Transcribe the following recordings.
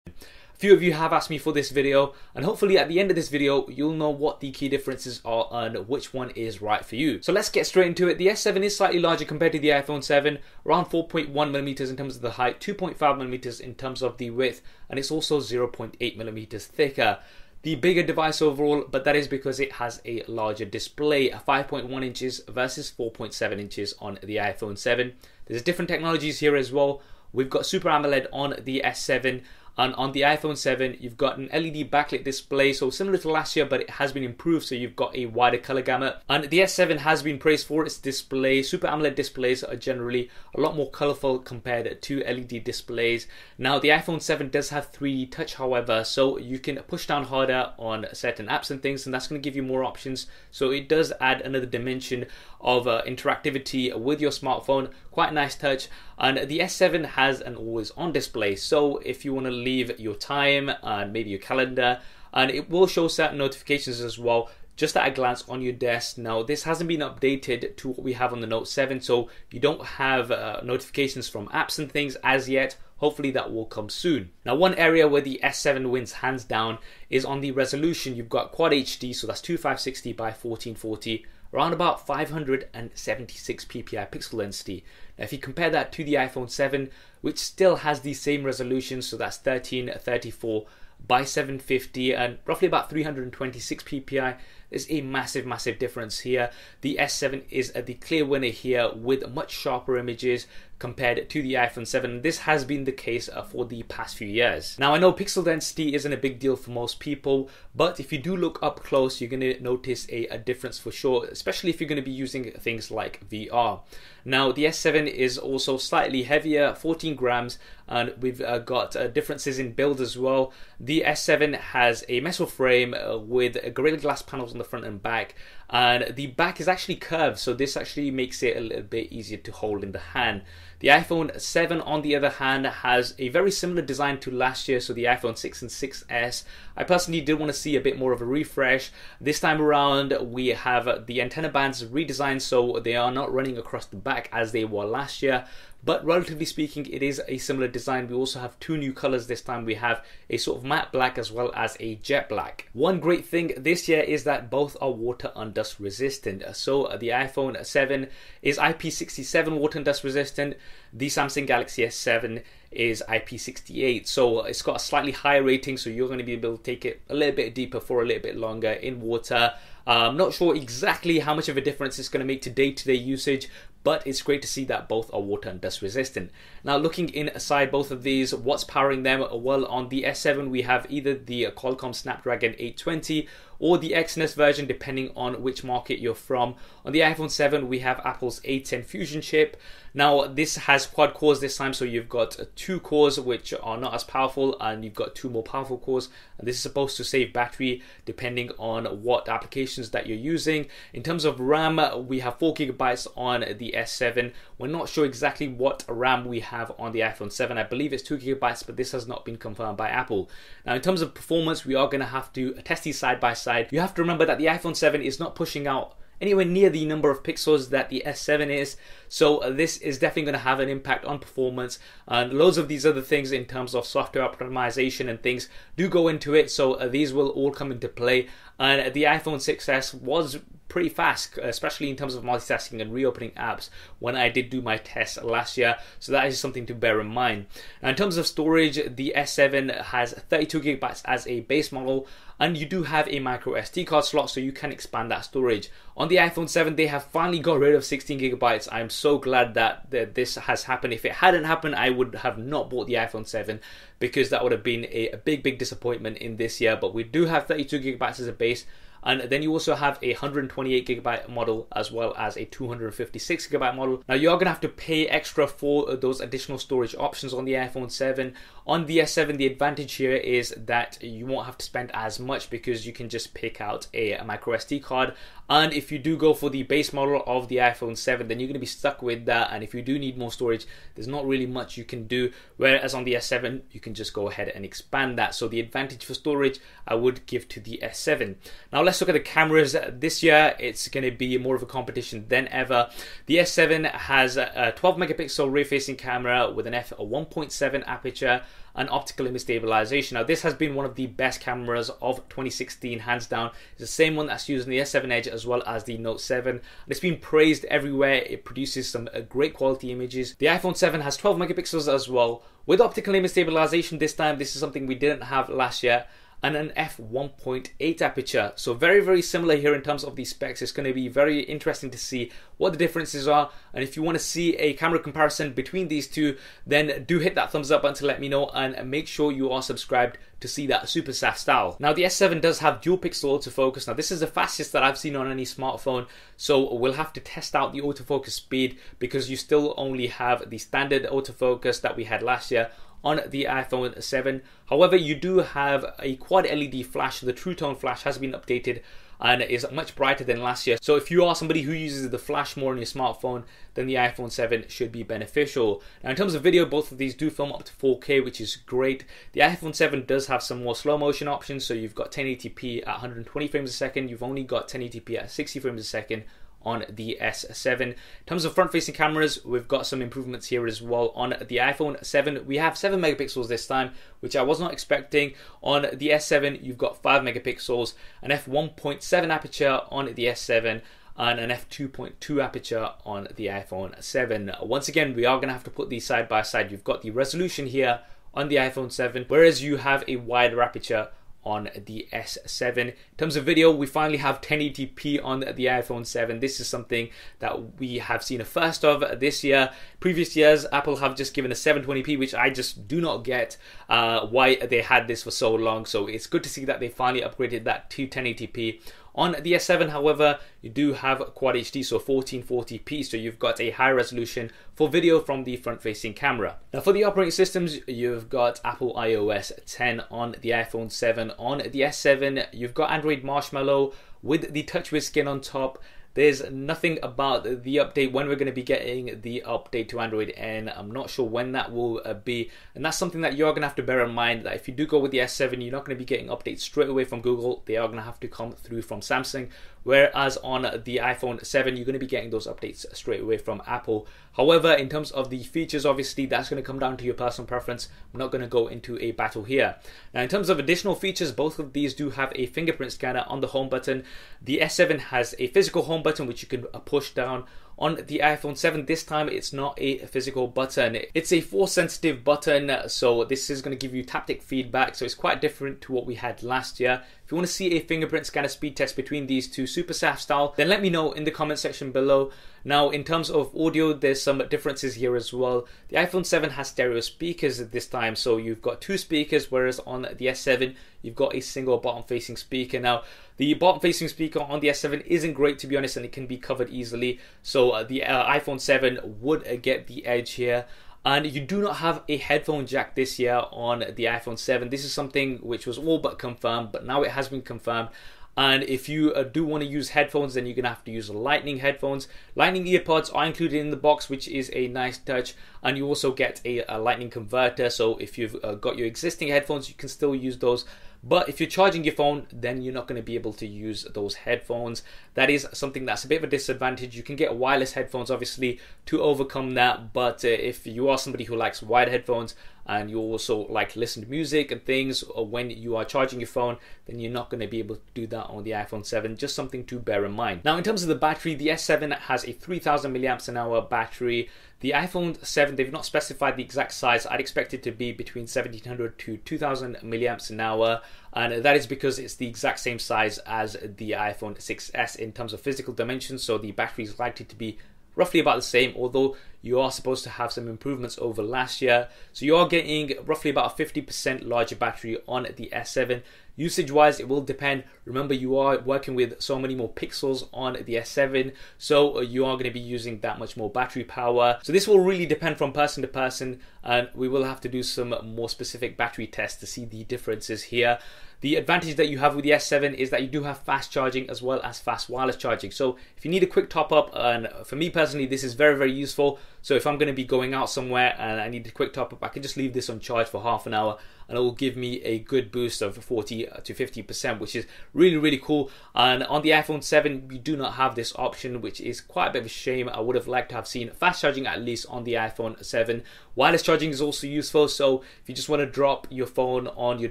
A few of you have asked me for this video, and hopefully at the end of this video you'll know what the key differences are and which one is right for you. So let's get straight into it. The S7 is slightly larger compared to the iPhone 7, around 4.1mm in terms of the height, 2.5mm in terms of the width, and it's also 0.8mm thicker. The bigger device overall, but that is because it has a larger display, 5.1 inches versus 4.7 inches on the iPhone 7. There's different technologies here as well. We've got Super AMOLED on the S7, and on the iPhone 7 you've got an LED backlit display, so similar to last year, but it has been improved, so you've got a wider color gamut. And the S7 has been praised for its display. Super AMOLED displays are generally a lot more colorful compared to LED displays. Now the iPhone 7 does have 3D touch, however, so you can push down harder on certain apps and things, and that's going to give you more options. So it does add another dimension of interactivity with your smartphone. Quite a nice touch. And the S7 has an always on display, so if you want to leave your time and maybe your calendar, and it will show certain notifications as well just at a glance on your desk. Now this hasn't been updated to what we have on the Note 7, so you don't have notifications from apps and things as yet. Hopefully that will come soon. Now one area where the S7 wins hands down is on the resolution. You've got Quad HD, so that's 2560 by 1440, around about 576 ppi pixel density. Now if you compare that to the iPhone 7, which still has the same resolution, so that's 1334 by 750 and roughly about 326 ppi, there's a massive difference here. The S7 is the clear winner here with much sharper images compared to the iPhone 7. This has been the case for the past few years. Now I know pixel density isn't a big deal for most people, but if you do look up close you're going to notice a difference for sure, especially if you're going to be using things like VR. Now the S7 is also slightly heavier, 14 grams, and we've got differences in build as well. The S7 has a metal frame with Gorilla Glass panels on the front and back, and the back is actually curved, so this actually makes it a little bit easier to hold in the hand. The iPhone 7 on the other hand has a very similar design to last year, so the iPhone 6 and 6S. I personally did want to see a bit more of a refresh. This time around we have the antenna bands redesigned, so they are not running across the back as they were last year, but relatively speaking it is a similar design. We also have two new colors this time. We have a sort of matte black as well as a jet black. One great thing this year is that both are water and dust resistant. So the iPhone 7 is IP67 water and dust resistant. The Samsung Galaxy S7 is IP68, so it's got a slightly higher rating, so you're going to be able to take it a little bit deeper for a little bit longer in water. I'm not sure exactly how much of a difference it's going to make to day-to-day usage, but it's great to see that both are water and dust resistant. Now looking inside both of these, what's powering them? Well, on the S7 we have either the Qualcomm Snapdragon 820 or the Exynos version, depending on which market you're from. On the iPhone 7 we have Apple's A10 Fusion chip. Now this has quad cores this time, so you've got 2 cores which are not as powerful, and you've got 2 more powerful cores, and this is supposed to save battery depending on what applications that you're using. In terms of RAM, we have 4GB on the S7. We're not sure exactly what RAM we have on the iPhone 7. I believe it's 2GB, but this has not been confirmed by Apple. Now in terms of performance, we are going to have to test these side by side. You have to remember that the iPhone 7 is not pushing out anywhere near the number of pixels that the S7 is, so this is definitely going to have an impact on performance, and loads of these other things in terms of software optimization and things do go into it, so these will all come into play. And the iPhone 6S was pretty fast, especially in terms of multitasking and reopening apps when I did do my test last year, so that is something to bear in mind. Now in terms of storage, the S7 has 32GB as a base model, and you do have a micro SD card slot, so you can expand that storage. On the iPhone 7 they have finally got rid of 16GB. I'm so glad that this has happened. If it hadn't happened, I would have not bought the iPhone 7, because that would have been a big disappointment in this year. But we do have 32GB as a base, and then you also have a 128GB model as well as a 256GB model. Now you are going to have to pay extra for those additional storage options on the iPhone 7. On the S7, the advantage here is that you won't have to spend as much because you can just pick out a micro SD card. And if you do go for the base model of the iPhone 7, then you're going to be stuck with that. And if you do need more storage, there's not really much you can do. Whereas on the S7, you can just go ahead and expand that. So the advantage for storage, I would give to the S7. Now let's look at the cameras. This year, it's going to be more of a competition than ever. The S7 has a 12 megapixel rear-facing camera with an f1.7 aperture. and optical image stabilization. Now this has been one of the best cameras of 2016, hands down. It's the same one that's used in the S7 Edge as well as the Note 7, and it's been praised everywhere. It produces some great quality images. The iPhone 7 has 12 megapixels as well, with optical image stabilization this time. This is something we didn't have last year, and an f1.8 aperture. So very similar here in terms of the specs. It's going to be very interesting to see what the differences are, and if you want to see a camera comparison between these two, then do hit that thumbs up button to let me know, and make sure you are subscribed to see that super fast style. Now the S7 does have dual pixel autofocus. Now this is the fastest that I've seen on any smartphone, so we'll have to test out the autofocus speed, because you still only have the standard autofocus that we had last year on the iPhone 7. However, you do have a quad LED flash. The True Tone flash has been updated and is much brighter than last year. So if you are somebody who uses the flash more on your smartphone, then the iPhone 7 should be beneficial. Now in terms of video, both of these do film up to 4K, which is great. The iPhone 7 does have some more slow motion options, so you've got 1080p at 120 frames a second. You've only got 1080p at 60 frames a second on the S7. In terms of front-facing cameras, we've got some improvements here as well. On the iPhone 7, we have 7 megapixels this time, which I was not expecting. On the S7, you've got 5 megapixels, an f1.7 aperture on the S7, and an f2.2 aperture on the iPhone 7. Once again, we are going to have to put these side by side. You've got the resolution here on the iPhone 7, whereas you have a wider aperture on the S7. In terms of video, we finally have 1080p on the iPhone 7. This is something that we have seen a first of this year. Previous years, Apple have just given us 720p, which I just do not get why they had this for so long. So it's good to see that they finally upgraded that to 1080p. On the S7, however, you do have Quad HD, so 1440p, so you've got a high resolution for video from the front-facing camera. Now for the operating systems, you've got Apple iOS 10 on the iPhone 7. On the S7, you've got Android Marshmallow with the TouchWiz skin on top. There's nothing about the update, when we're going to be getting the update to Android N. I'm not sure when that will be, and that's something that you're going to have to bear in mind, that if you do go with the S7, you're not going to be getting updates straight away from Google. They are going to have to come through from Samsung, whereas on the iPhone 7, you're going to be getting those updates straight away from Apple. However, in terms of the features, obviously that's going to come down to your personal preference. I'm not going to go into a battle here. Now in terms of additional features, both of these do have a fingerprint scanner on the home button. The S7 has a physical home button which you can push down. On the iPhone 7, this time it's not a physical button, it's a force sensitive button, so this is going to give you taptic feedback, so it's quite different to what we had last year. If you want to see a fingerprint scanner speed test between these two, super SAF style, then let me know in the comment section below. Now in terms of audio, there's some differences here as well. The iPhone 7 has stereo speakers this time, so you've got 2 speakers, whereas on the S7 you've got a single bottom facing speaker. Now the bottom facing speaker on the S7 isn't great, to be honest, and it can be covered easily, so the iPhone 7 would get the edge here. And you do not have a headphone jack this year on the iPhone 7. This is something which was all but confirmed, but now it has been confirmed. And if you do want to use headphones, then you're going to have to use Lightning headphones. Lightning earpods are included in the box, which is a nice touch. And you also get a Lightning converter, so if you've got your existing headphones, you can still use those. But if you're charging your phone, then you're not going to be able to use those headphones. That is something that's a bit of a disadvantage. You can get wireless headphones, obviously, to overcome that. But if you are somebody who likes wired headphones, and you also like to listen to music and things when you are charging your phone, then you're not going to be able to do that on the iPhone 7. Just something to bear in mind. Now in terms of the battery, the S7 has a 3000 mAh battery. The iPhone 7, they've not specified the exact size. I'd expect it to be between 1700 to 2000 mAh, and that is because it's the exact same size as the iPhone 6s in terms of physical dimensions, so the battery is likely to be roughly about the same, although you are supposed to have some improvements over last year. So you are getting roughly about a 50% larger battery on the S7. Usage wise, it will depend. Remember, you are working with so many more pixels on the S7, so you are going to be using that much more battery power. So this will really depend from person to person, and we will have to do some more specific battery tests to see the differences here. The advantage that you have with the S7 is that you do have fast charging as well as fast wireless charging. So if you need a quick top up, and for me personally, this is very useful. So if I'm going to be going out somewhere and I need a quick top up, I can just leave this on charge for half an hour and it will give me a good boost of 40 to 50%, which is really cool. And on the iPhone 7 we do not have this option, which is quite a bit of a shame. I would have liked to have seen fast charging at least on the iPhone 7. Wireless charging is also useful, so if you just want to drop your phone on your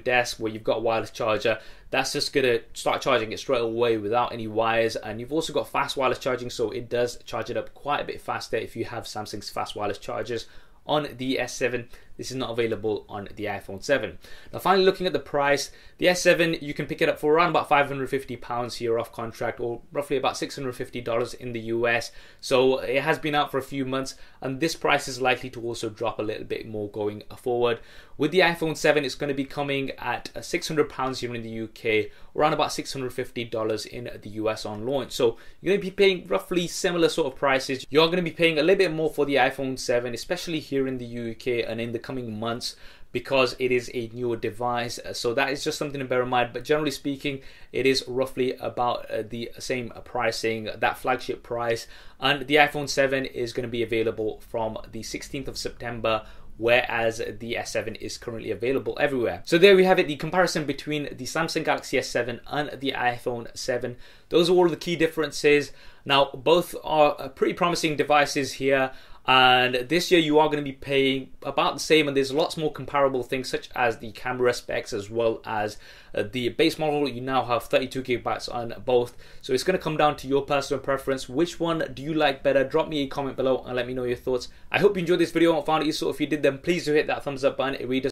desk where you've got a wireless charger, that's just gonna start charging it straight away without any wires. And you've also got fast wireless charging, so it does charge it up quite a bit faster if you have Samsung's fast wireless chargers on the S7. This is not available on the iPhone 7. Now finally, looking at the price, the S7 you can pick it up for around about £550 here off contract, or roughly about $650 in the US. So it has been out for a few months, and this price is likely to also drop a little bit more going forward. With the iPhone 7, it's going to be coming at £600 here in the UK, around about $650 in the US on launch. So you're going to be paying roughly similar sort of prices. You're going to be paying a little bit more for the iPhone 7, especially here in the UK and in the coming months, because it is a newer device. So that is just something to bear in mind. But generally speaking, it is roughly about the same pricing, that flagship price. And the iPhone 7 is going to be available from the 16th of September, whereas the S7 is currently available everywhere. So there we have it, the comparison between the Samsung Galaxy S7 and the iPhone 7. Those are all the key differences. Now both are pretty promising devices here, and this year you are going to be paying about the same, and there's lots more comparable things such as the camera specs, as well as the base model. You now have 32 gigabytes on both, so it's going to come down to your personal preference. Which one do you like better? Drop me a comment below and let me know your thoughts. I hope you enjoyed this video and found it useful. If you did, then please do hit that thumbs up button. It really does